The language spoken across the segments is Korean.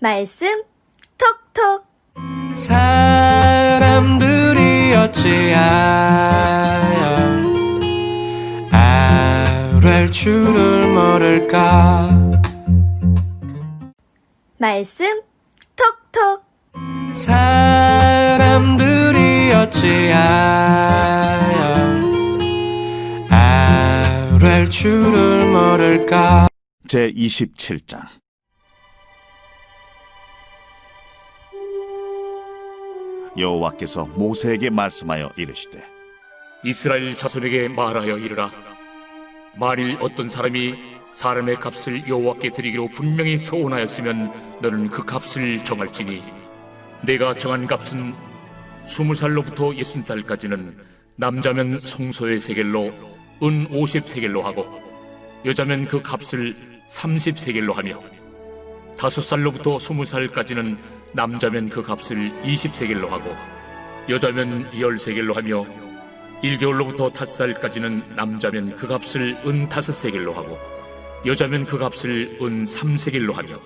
말씀 톡톡. 사람들이 어찌하여 아랠 줄을 모를까. 말씀 톡톡. 사람들이 어찌하여 아랠 줄을 모를까. 제27장. 여호와께서 모세에게 말씀하여 이르시되, 이스라엘 자손에게 말하여 이르라. 만일 어떤 사람이 사람의 값을 여호와께 드리기로 분명히 서원하였으면 너는 그 값을 정할지니, 내가 정한 값은 20살로부터 60살까지는 남자면 송소의 세겔로 은 50세겔로 하고, 여자면 그 값을 30세겔로 하며, 5살로부터 20살까지는 남자면 그 값을 20세겔로 하고, 여자면 10세겔로 하며, 1개월로부터 5살까지는 남자면 그 값을 은 5세겔로 하고, 여자면 그 값을 은 3세겔로 하며,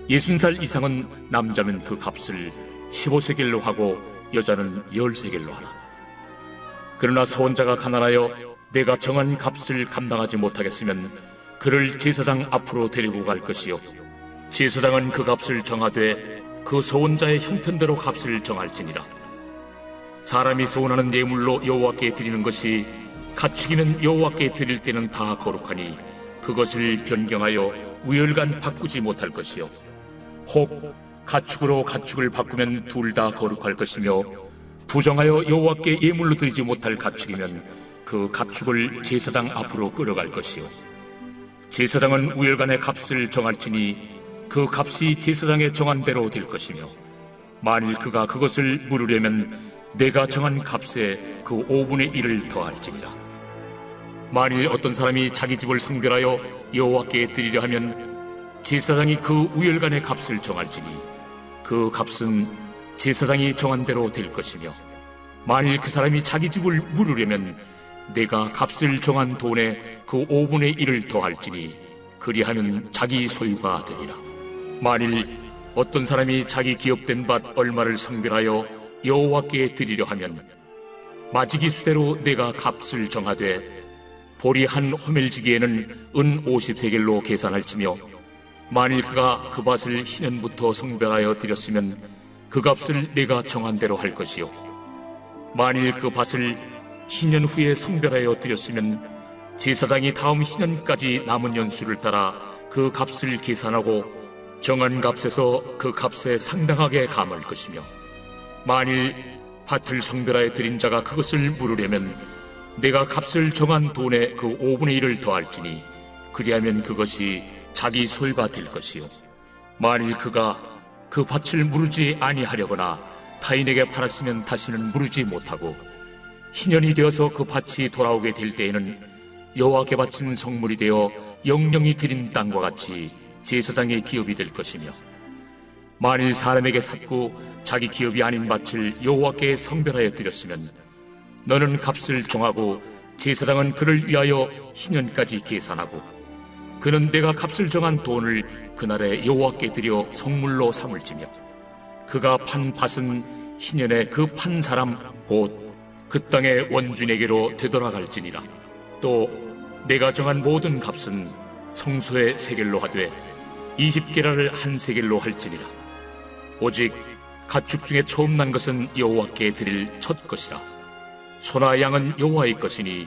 60살 이상은 남자면 그 값을 15세겔로 하고, 여자는 10세겔로 하라. 그러나 서원자가 가난하여 내가 정한 값을 감당하지 못하겠으면 그를 제사장 앞으로 데리고 갈 것이요, 제사장은 그 값을 정하되 그 서원자의 형편대로 값을 정할지니라. 사람이 서원하는 예물로 여호와께 드리는 것이 가축이면 여호와께 드릴 때는 다 거룩하니 그것을 변경하여 우열간 바꾸지 못할 것이요, 혹 가축으로 가축을 바꾸면 둘 다 거룩할 것이며, 부정하여 여호와께 예물로 드리지 못할 가축이면 그 가축을 제사장 앞으로 끌어갈 것이요, 제사장은 우열간의 값을 정할지니 그 값이 제사장의 정한 대로 될 것이며, 만일 그가 그것을 물으려면 내가 정한 값에 그 5분의 1을 더할지니라. 만일 어떤 사람이 자기 집을 성별하여 여호와께 드리려 하면 제사장이 그 우열간의 값을 정할지니 그 값은 제사장이 정한 대로 될 것이며, 만일 그 사람이 자기 집을 물으려면 내가 값을 정한 돈에 그 5분의 1을 더할지니 그리하면 자기 소유가 되리라. 만일 어떤 사람이 자기 기업된 밭 얼마를 성별하여 여호와께 드리려 하면 마지기 수대로 내가 값을 정하되 보리 한 호멜지기에는 은 50세겔로 계산할지며, 만일 그가 그 밭을 희년부터 성별하여 드렸으면 그 값을 내가 정한 대로 할 것이요, 만일 그 밭을 희년 후에 성별하여 드렸으면 제사장이 다음 희년까지 남은 연수를 따라 그 값을 계산하고 정한 값에서 그 값에 상당하게 감할 것이며, 만일 밭을 성별하여 드린 자가 그것을 물으려면 내가 값을 정한 돈에 그 5분의 1을 더할지니 그리하면 그것이 자기 소유가 될 것이요, 만일 그가 그 밭을 무르지 아니하려거나 타인에게 팔았으면 다시는 무르지 못하고, 희년이 되어서 그 밭이 돌아오게 될 때에는 여호와께 바친 성물이 되어 영령이 드린 땅과 같이 제사장의 기업이 될 것이며, 만일 사람에게 샀고 자기 기업이 아닌 밭을 여호와께 성별하여 드렸으면 너는 값을 정하고 제사장은 그를 위하여 희년까지 계산하고, 그는 내가 값을 정한 돈을 그날에 여호와께 드려 성물로 삼을지며, 그가 판 밭은 희년에 그 판 사람 곧 그 땅의 원주인에게로 되돌아갈지니라. 또 내가 정한 모든 값은 성소의 세겔로 하되 20게라를 한 세겔로 할지니라. 오직 가축 중에 처음 난 것은 여호와께 드릴 첫 것이라. 소나 양은 여호와의 것이니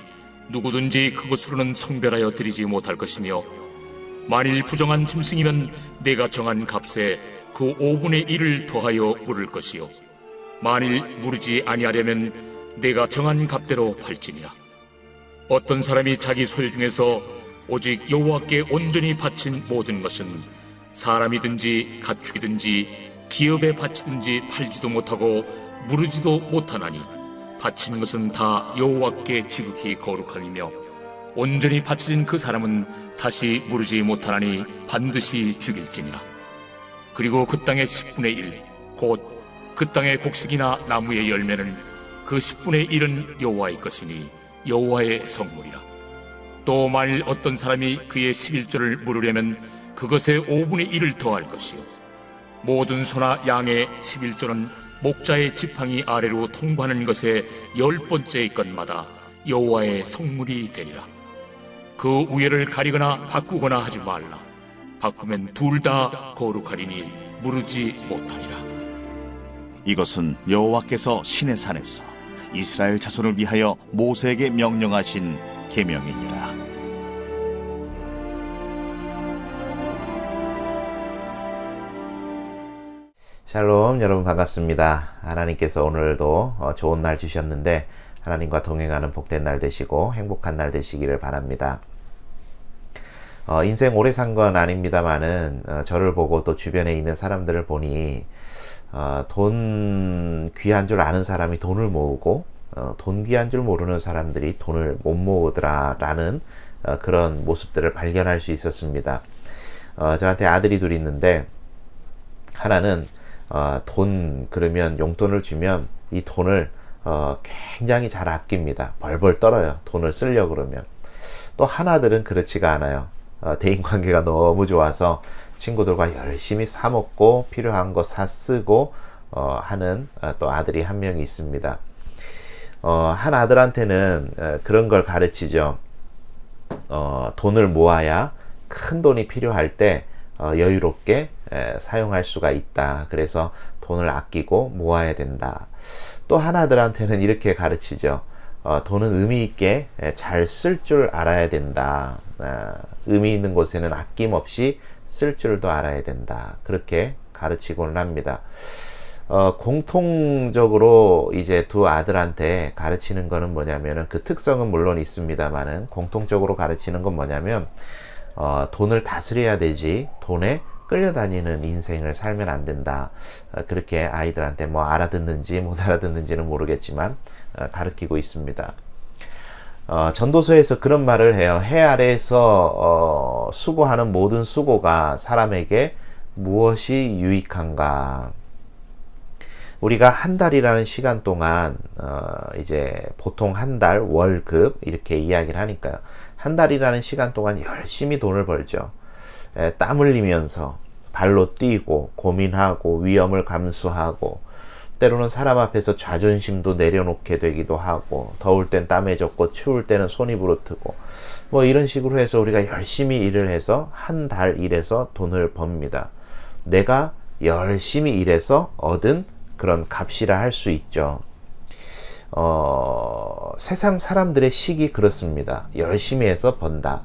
누구든지 그것으로는 성별하여 드리지 못할 것이며, 만일 부정한 짐승이면 내가 정한 값에 그 5분의 1을 더하여 물을 것이요, 만일 무르지 아니하려면 내가 정한 값대로 팔지니라. 어떤 사람이 자기 소유 중에서 오직 여호와께 온전히 바친 모든 것은 사람이든지 가축이든지 기업에 바치든지 팔지도 못하고 무르지도 못하나니, 바친 것은 다 여호와께 지극히 거룩함이며 온전히 바쳐진 그 사람은 다시 무르지 못하나니 반드시 죽일지니라. 그리고 그 땅의 10분의 1, 곧 그 땅의 곡식이나 나무의 열매는 그 10분의 1은 여호와의 것이니 여호와의 성물이라. 또 만일 어떤 사람이 그의 11조를 물으려면 그것에 5분의 1을 더할 것이요, 모든 소나 양의 11조는 목자의 지팡이 아래로 통과하는 것의 10번째의 것마다 여호와의 성물이 되리라. 그 우열을 가리거나 바꾸거나 하지 말라. 바꾸면 둘 다 거룩하리니 무르지 못하리라. 이것은 여호와께서 시내 산에서 이스라엘 자손을 위하여 모세에게 명령하신 계명이니라. 샬롬, 여러분 반갑습니다. 하나님께서 오늘도 좋은 날 주셨는데 하나님과 동행하는 복된 날 되시고 행복한 날 되시기를 바랍니다. 인생 오래 산 건 아닙니다만은 저를 보고 또 주변에 있는 사람들을 보니 돈 귀한 줄 아는 사람이 돈을 모으고 돈 귀한 줄 모르는 사람들이 돈을 못 모으더라라는 그런 모습들을 발견할 수 있었습니다. 저한테 아들이 둘이 있는데 하나는 돈 그러면 용돈을 주면 이 돈을 굉장히 잘 아낍니다. 벌벌 떨어요. 돈을 쓰려고 그러면. 또 하나들은 그렇지가 않아요. 대인관계가 너무 좋아서 친구들과 열심히 사 먹고 필요한 거 사 쓰고 하는 또 아들이 한 명이 있습니다. 한 아들한테는 그런 걸 가르치죠. 돈을 모아야 큰 돈이 필요할 때 여유롭게 사용할 수가 있다. 그래서 돈을 아끼고 모아야 된다. 또 하나들한테는 이렇게 가르치죠. 돈은 의미 있게 잘 쓸 줄 알아야 된다. 의미 있는 곳에는 아낌없이 쓸 줄도 알아야 된다. 그렇게 가르치고는 합니다. 공통적으로 이제 두 아들한테 가르치는 거는 뭐냐면은 그 특성은 물론 있습니다만은 공통적으로 가르치는 건 뭐냐면 돈을 다스려야 되지 돈에 끌려다니는 인생을 살면 안 된다. 그렇게 아이들한테 뭐 알아듣는지 못 알아듣는지는 모르겠지만 가르치고 있습니다. 전도서에서 그런 말을 해요. 해 아래에서 수고하는 모든 수고가 사람에게 무엇이 유익한가? 우리가 한 달이라는 시간 동안 이제 보통 한 달 월급 이렇게 이야기를 하니까요. 한 달이라는 시간 동안 열심히 돈을 벌죠. 땀 흘리면서 발로 뛰고 고민하고 위험을 감수하고 때로는 사람 앞에서 자존심도 내려놓게 되기도 하고 더울 땐 땀에 젖고 추울 때는 손이 부르트고 뭐 이런 식으로 해서 우리가 열심히 일을 해서 한 달 일해서 돈을 법니다. 내가 열심히 일해서 얻은 그런 값이라 할 수 있죠. 세상 사람들의 식이 그렇습니다. 열심히 해서 번다.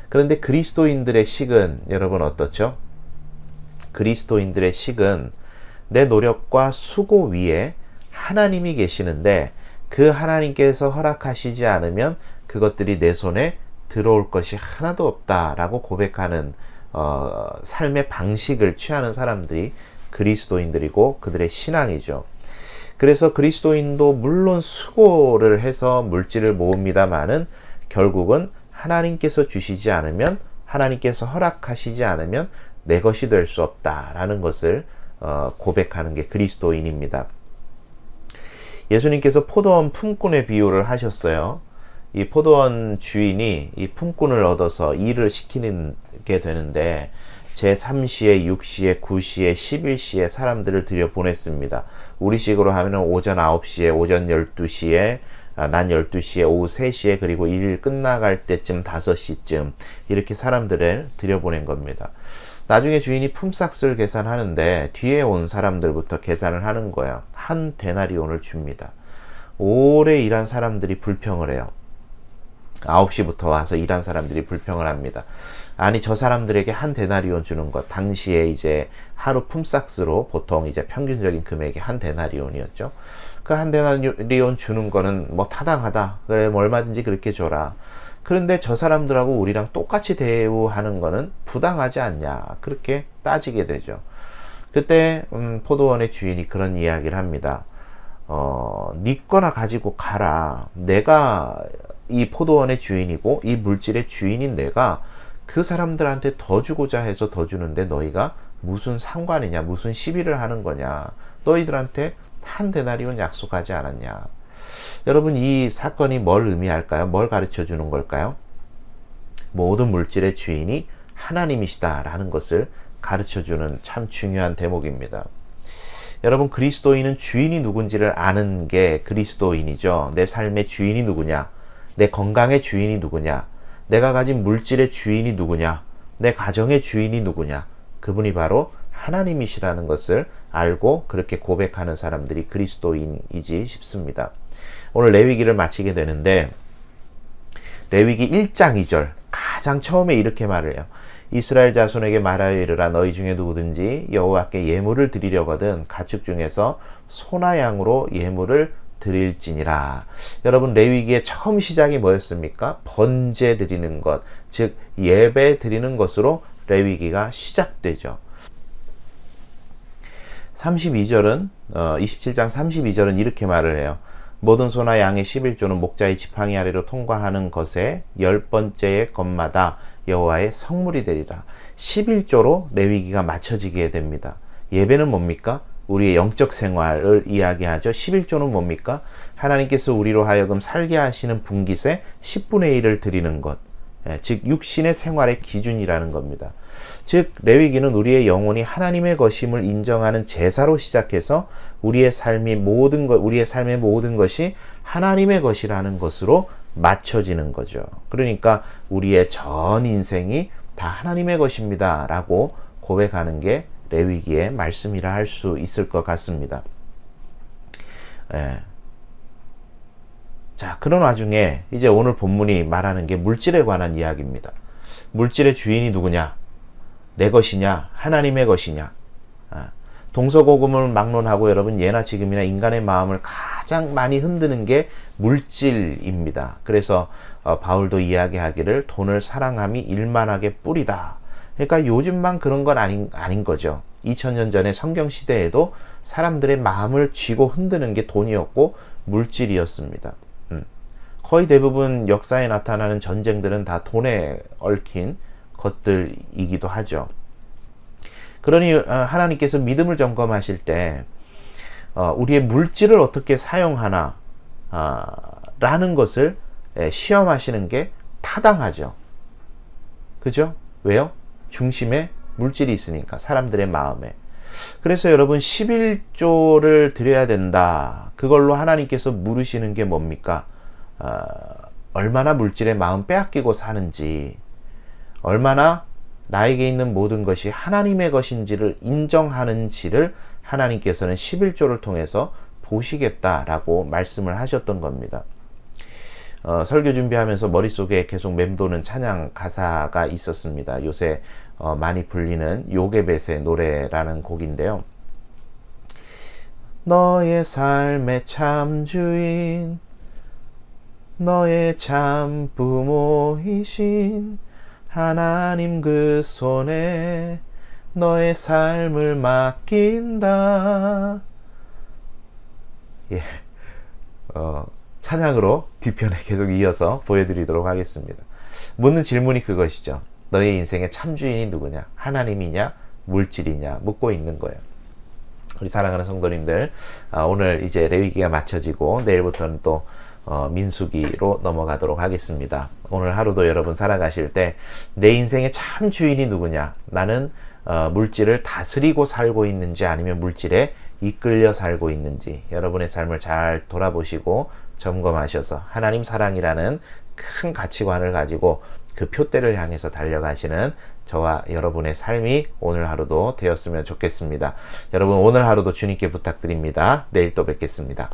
그런데 그리스도인들의 식은 여러분 어떻죠? 그리스도인들의 식은 내 노력과 수고 위에 하나님이 계시는데 그 하나님께서 허락하시지 않으면 그것들이 내 손에 들어올 것이 하나도 없다라고 고백하는 삶의 방식을 취하는 사람들이 그리스도인들이고 그들의 신앙이죠. 그래서 그리스도인도 물론 수고를 해서 물질을 모읍니다마는 결국은 하나님께서 주시지 않으면 하나님께서 허락하시지 않으면 내 것이 될 수 없다라는 것을 고백하는 게 그리스도인입니다. 예수님께서 포도원 품꾼의 비유를 하셨어요. 이 포도원 주인이 이 품꾼을 얻어서 일을 시키게 되는데 제3시에 6시에 9시에 11시에 사람들을 들여보냈습니다. 우리식으로 하면 오전 9시에 오전 12시에 낮 12시에 오후 3시에 그리고 일 끝나갈 때쯤 5시쯤 이렇게 사람들을 들여보낸 겁니다. 나중에 주인이 품삯을 계산하는데 뒤에 온 사람들부터 계산을 하는 거예요. 한 데나리온을 줍니다. 오래 일한 사람들이 불평을 해요. 9시부터 와서 일한 사람들이 불평을 합니다. 아니 저 사람들에게 한 데나리온 주는 것 당시에 이제 하루 품삯으로 보통 이제 평균적인 금액이 한 데나리온이었죠. 그 한 데나리온 주는 거는 뭐 타당하다. 그래 뭐 얼마든지 그렇게 줘라. 그런데 저 사람들하고 우리랑 똑같이 대우하는 거는 부당하지 않냐. 그렇게 따지게 되죠. 그때 포도원의 주인이 그런 이야기를 합니다. 네 거나 가지고 가라. 내가 이 포도원의 주인이고 이 물질의 주인인 내가 그 사람들한테 더 주고자 해서 더 주는데 너희가 무슨 상관이냐, 무슨 시비를 하는 거냐, 너희들한테 한 데나리온 약속하지 않았냐. 여러분 이 사건이 뭘 의미할까요? 뭘 가르쳐 주는 걸까요? 모든 물질의 주인이 하나님이시다라는 것을 가르쳐주는 참 중요한 대목입니다. 여러분, 그리스도인은 주인이 누군지를 아는 게 그리스도인이죠. 내 삶의 주인이 누구냐, 내 건강의 주인이 누구냐, 내가 가진 물질의 주인이 누구냐, 내 가정의 주인이 누구냐, 그분이 바로 하나님이시라는 것을 알고 그렇게 고백하는 사람들이 그리스도인이지 싶습니다. 오늘 레위기를 마치게 되는데, 레위기 1장 2절 가장 처음에 이렇게 말을 해요. 이스라엘 자손에게 말하여 이르라. 너희 중에 누구든지 여호와께 예물을 드리려거든 가축 중에서 소나 양으로 예물을 드릴지니라. 여러분, 레위기의 처음 시작이 뭐였습니까? 번제 드리는 것, 즉 예배 드리는 것으로 레위기가 시작되죠. 32절은 27장 32절은 이렇게 말을 해요. 모든 소나 양의 11조는 목자의 지팡이 아래로 통과하는 것에 10번째의 것마다 여호와의 성물이 되리라. 11조로 레위기가 맞춰지게 됩니다. 예배는 뭡니까? 우리의 영적 생활을 이야기하죠. 11조는 뭡니까? 하나님께서 우리로 하여금 살게 하시는 분깃의 10분의 1을 드리는 것, 즉 육신의 생활의 기준이라는 겁니다. 즉 레위기는 우리의 영혼이 하나님의 것임을 인정하는 제사로 시작해서 우리의 삶의 모든 것이 하나님의 것이라는 것으로 맞춰지는 거죠. 그러니까 우리의 전 인생이 다 하나님의 것입니다 라고 고백하는 게 레위기의 말씀이라 할 수 있을 것 같습니다. 자, 그런 와중에 이제 오늘 본문이 말하는 게 물질에 관한 이야기입니다. 물질의 주인이 누구냐? 내 것이냐? 하나님의 것이냐? 동서고금을 막론하고 여러분, 예나 지금이나 인간의 마음을 가장 많이 흔드는 게 물질입니다. 그래서 바울도 이야기하기를 돈을 사랑함이 일만하게 뿌리다. 그러니까 요즘만 그런 건 아닌 거죠. 2000년 전에 성경 시대에도 사람들의 마음을 쥐고 흔드는 게 돈이었고 물질이었습니다. 거의 대부분 역사에 나타나는 전쟁들은 다 돈에 얽힌 것들이기도 하죠. 그러니 하나님께서 믿음을 점검하실 때 우리의 물질을 어떻게 사용하나 라는 것을 시험하시는 게 타당하죠. 그죠? 왜요? 중심에 물질이 있으니까, 사람들의 마음에. 그래서 여러분, 11조를 드려야 된다. 그걸로 하나님께서 물으시는 게 뭡니까? 얼마나 물질의 마음 빼앗기고 사는지, 얼마나 나에게 있는 모든 것이 하나님의 것인지를 인정하는지를 하나님께서는 11조를 통해서 보시겠다라고 말씀을 하셨던 겁니다. 설교 준비하면서 머릿속에 계속 맴도는 찬양 가사가 있었습니다. 요새 많이 불리는 요게벳의 노래라는 곡인데요. 너의 삶의 참 주인, 너의 참 부모이신 하나님 그 손에 너의 삶을 맡긴다. 예, 찬양으로 뒤편에 계속 이어서 보여드리도록 하겠습니다. 묻는 질문이 그것이죠. 너의 인생의 참 주인이 누구냐? 하나님이냐? 물질이냐? 묻고 있는 거예요. 우리 사랑하는 성도님들, 오늘 이제 레위기가 마쳐지고 내일부터는 또 민수기로 넘어가도록 하겠습니다. 오늘 하루도 여러분 살아가실 때 내 인생의 참 주인이 누구냐? 나는 물질을 다스리고 살고 있는지 아니면 물질에 이끌려 살고 있는지 여러분의 삶을 잘 돌아보시고 점검하셔서 하나님 사랑이라는 큰 가치관을 가지고 그 표대를 향해서 달려가시는 저와 여러분의 삶이 오늘 하루도 되었으면 좋겠습니다. 여러분, 오늘 하루도 주님께 부탁드립니다. 내일 또 뵙겠습니다.